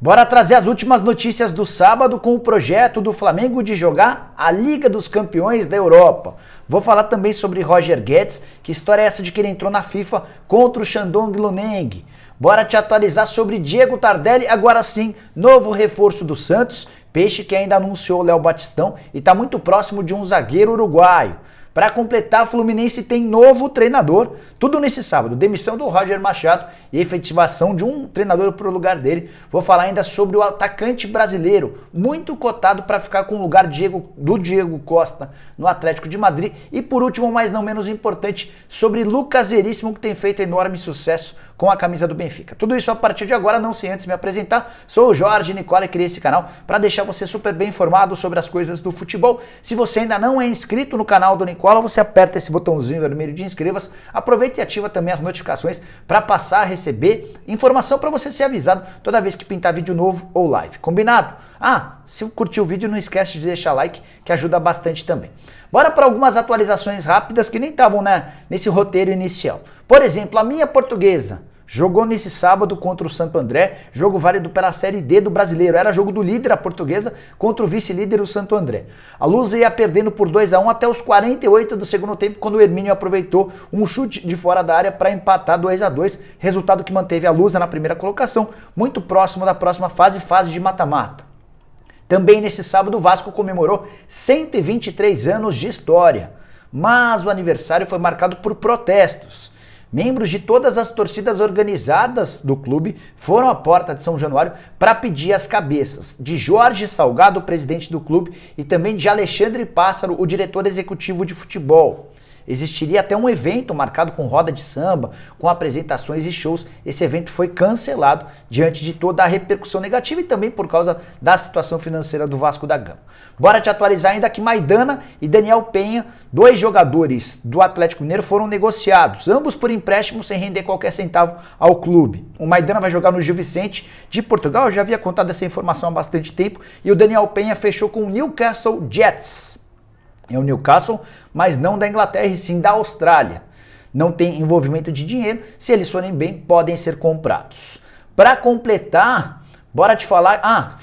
Bora trazer as últimas notícias do sábado com o projeto do Flamengo de jogar a Liga dos Campeões da Europa. Vou falar também sobre Roger Guedes, que história é essa de que ele entrou na FIFA contra o Shandong Luneng. Bora te atualizar sobre Diego Tardelli, agora sim, novo reforço do Santos, Peixe que ainda anunciou o Léo Batistão e está muito próximo de um zagueiro uruguaio. Para completar, a Fluminense tem novo treinador, tudo nesse sábado, demissão do Roger Machado e efetivação de um treinador para o lugar dele. Vou falar ainda sobre o atacante brasileiro, muito cotado para ficar com o lugar do Diego Costa no Atlético de Madrid. E por último, mas não menos importante, sobre Lucas Veríssimo, que tem feito enorme sucesso com a camisa do Benfica. Tudo isso a partir de agora, não sem antes me apresentar. Sou o Jorge Nicola e criei esse canal para deixar você super bem informado sobre as coisas do futebol. Se você ainda não é inscrito no canal do Nicola, você aperta esse botãozinho vermelho de inscreva-se, aproveita e ativa também as notificações para passar a receber informação para você ser avisado toda vez que pintar vídeo novo ou live. Combinado? Se curtiu o vídeo, não esquece de deixar like, que ajuda bastante também. Bora para algumas atualizações rápidas que nem estavam nesse roteiro inicial. Por exemplo, a minha Portuguesa jogou nesse sábado contra o Santo André, jogo válido pela Série D do Brasileiro. Era jogo do líder, a Portuguesa, contra o vice-líder, o Santo André. A Lusa ia perdendo por 2-1 até os 48 do segundo tempo, quando o Hermínio aproveitou um chute de fora da área para empatar 2-2, resultado que manteve a Lusa na primeira colocação, muito próximo da próxima fase de mata-mata. Também nesse sábado o Vasco comemorou 123 anos de história, mas o aniversário foi marcado por protestos. Membros de todas as torcidas organizadas do clube foram à porta de São Januário para pedir as cabeças de Jorge Salgado, o presidente do clube, e também de Alexandre Pássaro, o diretor executivo de futebol. Existiria até um evento marcado com roda de samba, com apresentações e shows. Esse evento foi cancelado diante de toda a repercussão negativa e também por causa da situação financeira do Vasco da Gama. Bora te atualizar ainda que Maidana e Daniel Penha, dois jogadores do Atlético Mineiro, foram negociados, ambos por empréstimo sem render qualquer centavo ao clube. O Maidana vai jogar no Gil Vicente de Portugal, eu já havia contado essa informação há bastante tempo, e o Daniel Penha fechou com o Newcastle Jets. É o Newcastle, mas não da Inglaterra, e sim da Austrália. Não tem envolvimento de dinheiro, se eles forem bem, podem ser comprados. Para completar, bora te falar,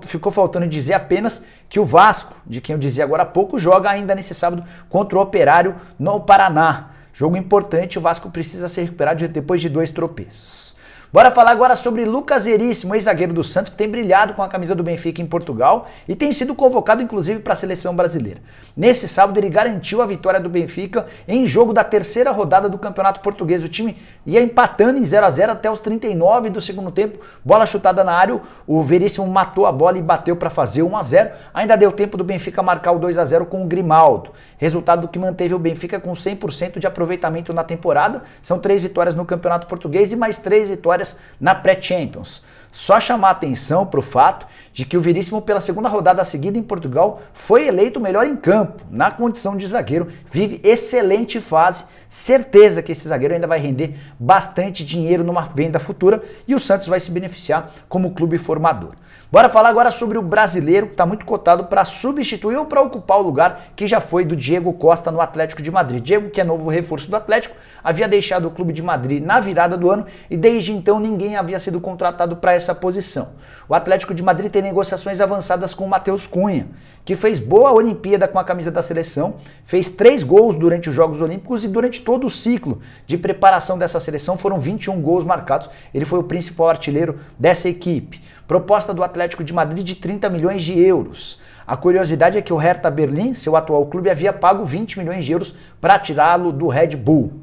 ficou faltando dizer apenas que o Vasco, de quem eu dizia agora há pouco, joga ainda nesse sábado contra o Operário no Paraná. Jogo importante, o Vasco precisa ser recuperado depois de 2 tropeços. Bora falar agora sobre Lucas Veríssimo, ex-zagueiro do Santos, que tem brilhado com a camisa do Benfica em Portugal e tem sido convocado inclusive para a seleção brasileira. Nesse sábado ele garantiu a vitória do Benfica em jogo da 3ª rodada do Campeonato Português. O time ia empatando em 0-0 até os 39 do segundo tempo, bola chutada na área, o Veríssimo matou a bola e bateu para fazer 1-0. Ainda deu tempo do Benfica marcar o 2-0 com o Grimaldo, resultado que manteve o Benfica com 100% de aproveitamento na temporada. São 3 vitórias no Campeonato Português e mais 3 vitórias na pré-Champions. Só chamar atenção para o fato de que o Veríssimo, pela 2ª rodada seguida em Portugal, foi eleito o melhor em campo, na condição de zagueiro, vive excelente fase, certeza que esse zagueiro ainda vai render bastante dinheiro numa venda futura e o Santos vai se beneficiar como clube formador. Bora falar agora sobre o brasileiro, que está muito cotado para substituir ou para ocupar o lugar que já foi do Diego Costa no Atlético de Madrid. Diego, que é novo reforço do Atlético, havia deixado o clube de Madrid na virada do ano e desde então ninguém havia sido contratado para essa posição. O Atlético de Madrid tem negociações avançadas com o Matheus Cunha, que fez boa Olimpíada com a camisa da seleção, fez 3 gols durante os Jogos Olímpicos e durante todo o ciclo de preparação dessa seleção foram 21 gols marcados. Ele foi o principal artilheiro dessa equipe. Proposta do Atlético de Madrid de 30 milhões de euros. A curiosidade é que o Hertha Berlim, seu atual clube, havia pago 20 milhões de euros para tirá-lo do Red Bull,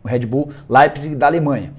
o Red Bull Leipzig da Alemanha.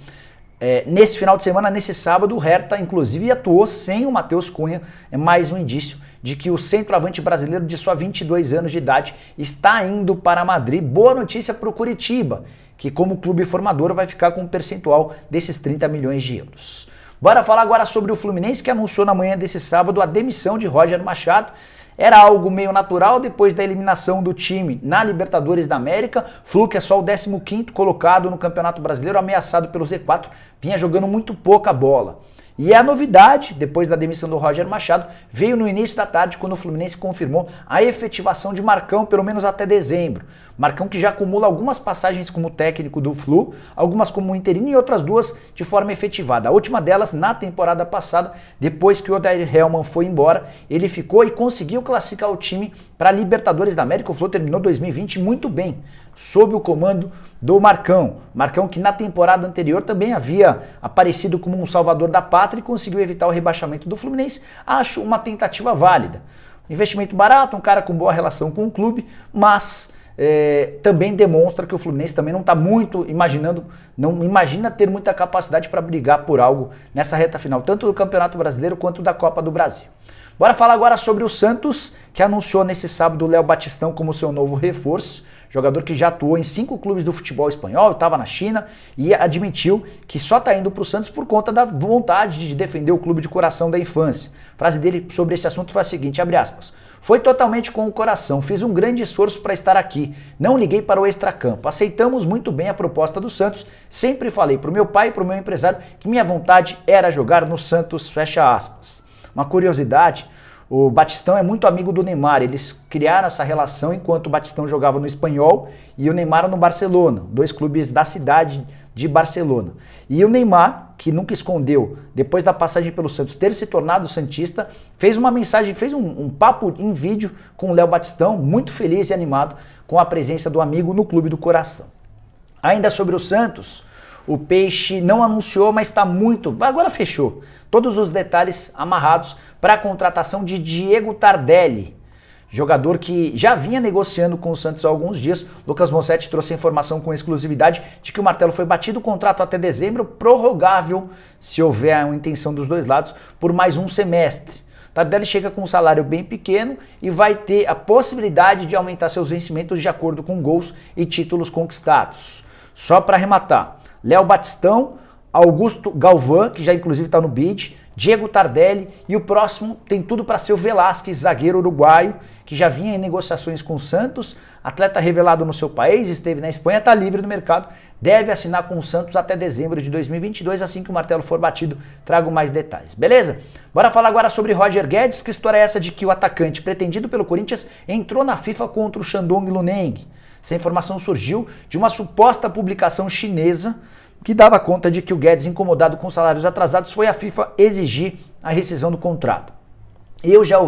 Nesse final de semana, nesse sábado, o Hertha inclusive atuou sem o Matheus Cunha. É mais um indício de que o centroavante brasileiro de só 22 anos de idade está indo para Madrid. Boa notícia para o Curitiba, que como clube formador vai ficar com um percentual desses 30 milhões de euros. Bora falar agora sobre o Fluminense, que anunciou na manhã desse sábado a demissão de Roger Machado. Era algo meio natural depois da eliminação do time na Libertadores da América. Flu, que é só o 15º colocado no Campeonato Brasileiro, ameaçado pelo Z4, vinha jogando muito pouca bola. E a novidade, depois da demissão do Roger Machado, veio no início da tarde quando o Fluminense confirmou a efetivação de Marcão, pelo menos até dezembro. Marcão que já acumula algumas passagens como técnico do Flu, algumas como interino e outras duas de forma efetivada. A última delas na temporada passada, depois que o Odair Hellmann foi embora, ele ficou e conseguiu classificar o time para a Libertadores da América. O Flu terminou 2020 muito bem, sob o comando do Marcão. Marcão que na temporada anterior também havia aparecido como um salvador da pátria e conseguiu evitar o rebaixamento do Fluminense. Acho uma tentativa válida. Investimento barato, um cara com boa relação com o clube, mas também demonstra que o Fluminense também não está muito imaginando, não imagina ter muita capacidade para brigar por algo nessa reta final, tanto do Campeonato Brasileiro quanto da Copa do Brasil. Bora falar agora sobre o Santos, que anunciou nesse sábado o Léo Batistão como seu novo reforço. Jogador que já atuou em 5 clubes do futebol espanhol, estava na China e admitiu que só está indo para o Santos por conta da vontade de defender o clube de coração da infância. A frase dele sobre esse assunto foi a seguinte, abre aspas, foi totalmente com o coração, fiz um grande esforço para estar aqui, não liguei para o extracampo, aceitamos muito bem a proposta do Santos, sempre falei para o meu pai e para o meu empresário que minha vontade era jogar no Santos, fecha aspas. Uma curiosidade, o Batistão é muito amigo do Neymar, eles criaram essa relação enquanto o Batistão jogava no Espanhol e o Neymar no Barcelona, 2 clubes da cidade de Barcelona. E o Neymar, que nunca escondeu, depois da passagem pelo Santos, ter se tornado santista, fez uma mensagem, fez um papo em vídeo com o Léo Batistão, muito feliz e animado com a presença do amigo no clube do coração. Ainda sobre o Santos, o Peixe não anunciou, mas está agora fechou, todos os detalhes amarrados para a contratação de Diego Tardelli, jogador que já vinha negociando com o Santos há alguns dias. Lucas Mossetti trouxe a informação com exclusividade de que o martelo foi batido, o contrato até dezembro, prorrogável, se houver uma intenção dos dois lados, por mais um semestre. Tardelli chega com um salário bem pequeno e vai ter a possibilidade de aumentar seus vencimentos de acordo com gols e títulos conquistados. Só para arrematar, Léo Batistão, Augusto Galvão, que já inclusive está no bid, Diego Tardelli e o próximo tem tudo para ser o Velasquez, zagueiro uruguaio, que já vinha em negociações com o Santos, atleta revelado no seu país, esteve na Espanha, está livre no mercado, deve assinar com o Santos até dezembro de 2022, assim que o martelo for batido, trago mais detalhes, beleza? Bora falar agora sobre Roger Guedes, que história é essa de que o atacante pretendido pelo Corinthians entrou na FIFA contra o Shandong Luneng? Essa informação surgiu de uma suposta publicação chinesa que dava conta de que o Guedes, incomodado com salários atrasados, foi à FIFA exigir a rescisão do contrato. Eu já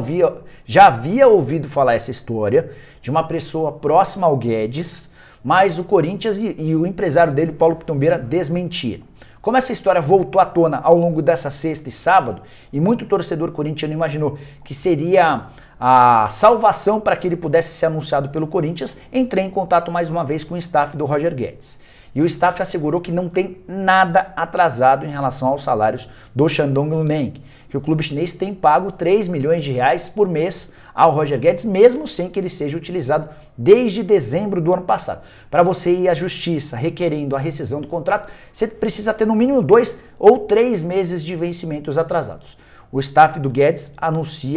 havia ouvido falar essa história de uma pessoa próxima ao Guedes, mas o Corinthians e o empresário dele, Paulo Pitombeira, desmentiram. Como essa história voltou à tona ao longo dessa sexta e sábado, e muito torcedor corintiano imaginou que seria a salvação para que ele pudesse ser anunciado pelo Corinthians, entrei em contato mais uma vez com o staff do Roger Guedes. E o staff assegurou que não tem nada atrasado em relação aos salários do Shandong Luneng, que o clube chinês tem pago 3 milhões de reais por mês ao Roger Guedes, mesmo sem que ele seja utilizado desde dezembro do ano passado. Para você ir à justiça requerendo a rescisão do contrato, você precisa ter no mínimo 2 ou 3 meses de vencimentos atrasados. O staff do Guedes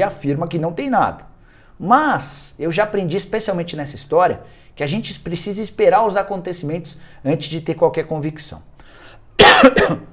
afirma que não tem nada. Mas eu já aprendi, especialmente nessa história, que a gente precisa esperar os acontecimentos antes de ter qualquer convicção.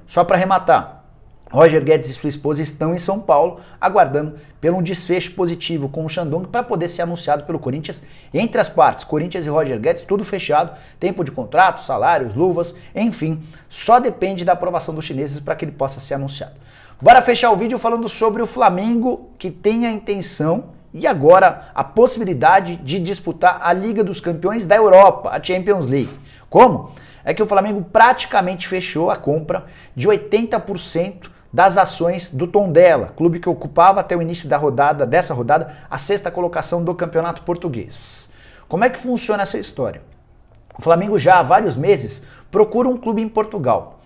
Só para arrematar, Roger Guedes e sua esposa estão em São Paulo, aguardando pelo um desfecho positivo com o Shandong para poder ser anunciado pelo Corinthians. Entre as partes, Corinthians e Roger Guedes, tudo fechado, tempo de contrato, salários, luvas, enfim, só depende da aprovação dos chineses para que ele possa ser anunciado. Bora fechar o vídeo falando sobre o Flamengo, que tem a intenção e agora a possibilidade de disputar a Liga dos Campeões da Europa, a Champions League. Como? É que o Flamengo praticamente fechou a compra de 80% das ações do Tondela, clube que ocupava até o início dessa rodada, a 6ª colocação do Campeonato Português. Como é que funciona essa história? O Flamengo já há vários meses procura um clube em Portugal.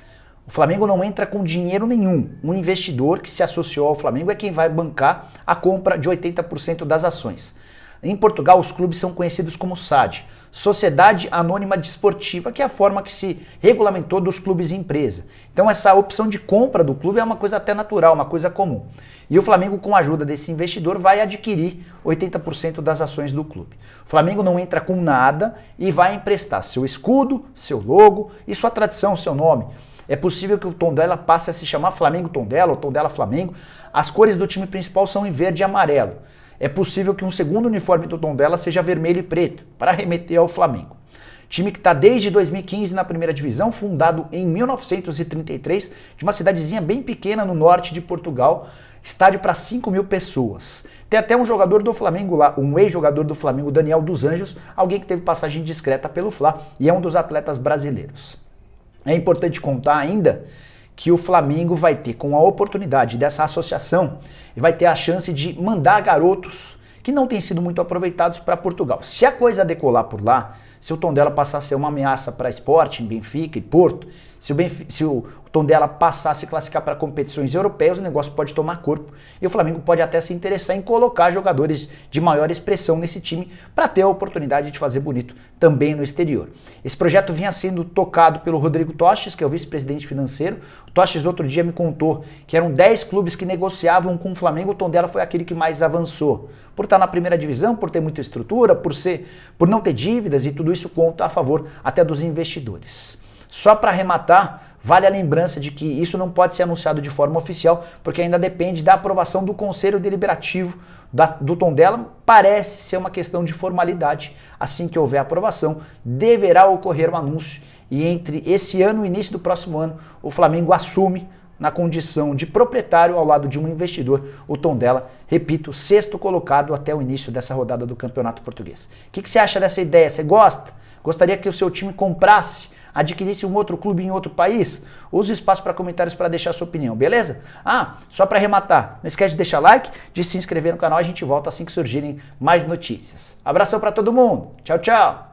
O Flamengo não entra com dinheiro nenhum. Um investidor que se associou ao Flamengo é quem vai bancar a compra de 80% das ações. Em Portugal, os clubes são conhecidos como SAD, Sociedade Anônima Desportiva, que é a forma que se regulamentou dos clubes empresa. Então essa opção de compra do clube é uma coisa até natural, uma coisa comum. E o Flamengo, com a ajuda desse investidor, vai adquirir 80% das ações do clube. O Flamengo não entra com nada e vai emprestar seu escudo, seu logo e sua tradição, seu nome. É possível que o Tondela passe a se chamar Flamengo Tondela ou Tondela Flamengo. As cores do time principal são em verde e amarelo. É possível que um segundo uniforme do Tondela seja vermelho e preto, para remeter ao Flamengo. Time que está desde 2015 na primeira divisão, fundado em 1933, de uma cidadezinha bem pequena no norte de Portugal, estádio para 5 mil pessoas. Tem até um jogador do Flamengo lá, um ex-jogador do Flamengo, Daniel dos Anjos, alguém que teve passagem discreta pelo Fla e é um dos atletas brasileiros. É importante contar ainda que o Flamengo vai ter, com a oportunidade dessa associação, vai ter a chance de mandar garotos que não têm sido muito aproveitados para Portugal. Se a coisa decolar por lá, se o Tondela passar a ser uma ameaça para Sporting, Benfica e Porto, se o Tondela passar a se classificar para competições europeias, o negócio pode tomar corpo e o Flamengo pode até se interessar em colocar jogadores de maior expressão nesse time para ter a oportunidade de fazer bonito também no exterior. Esse projeto vinha sendo tocado pelo Rodrigo Tostes, que é o vice-presidente financeiro. O Tostes outro dia me contou que eram 10 clubes que negociavam com o Flamengo, o Tondela foi aquele que mais avançou. Por estar na primeira divisão, por ter muita estrutura, por não ter dívidas e tudo isso conta a favor até dos investidores. Só para arrematar, vale a lembrança de que isso não pode ser anunciado de forma oficial, porque ainda depende da aprovação do Conselho Deliberativo do Tondela. Parece ser uma questão de formalidade. Assim que houver aprovação, deverá ocorrer um anúncio e entre esse ano e início do próximo ano, o Flamengo assume na condição de proprietário ao lado de um investidor, o Tondela, repito, sexto colocado até o início dessa rodada do Campeonato Português. O que você acha dessa ideia? Você gosta? Gostaria que o seu time comprasse, adquirisse um outro clube em outro país? Use o espaço para comentários para deixar a sua opinião, beleza? Só para arrematar, não esquece de deixar like, de se inscrever no canal, a gente volta assim que surgirem mais notícias. Abração para todo mundo, tchau, tchau!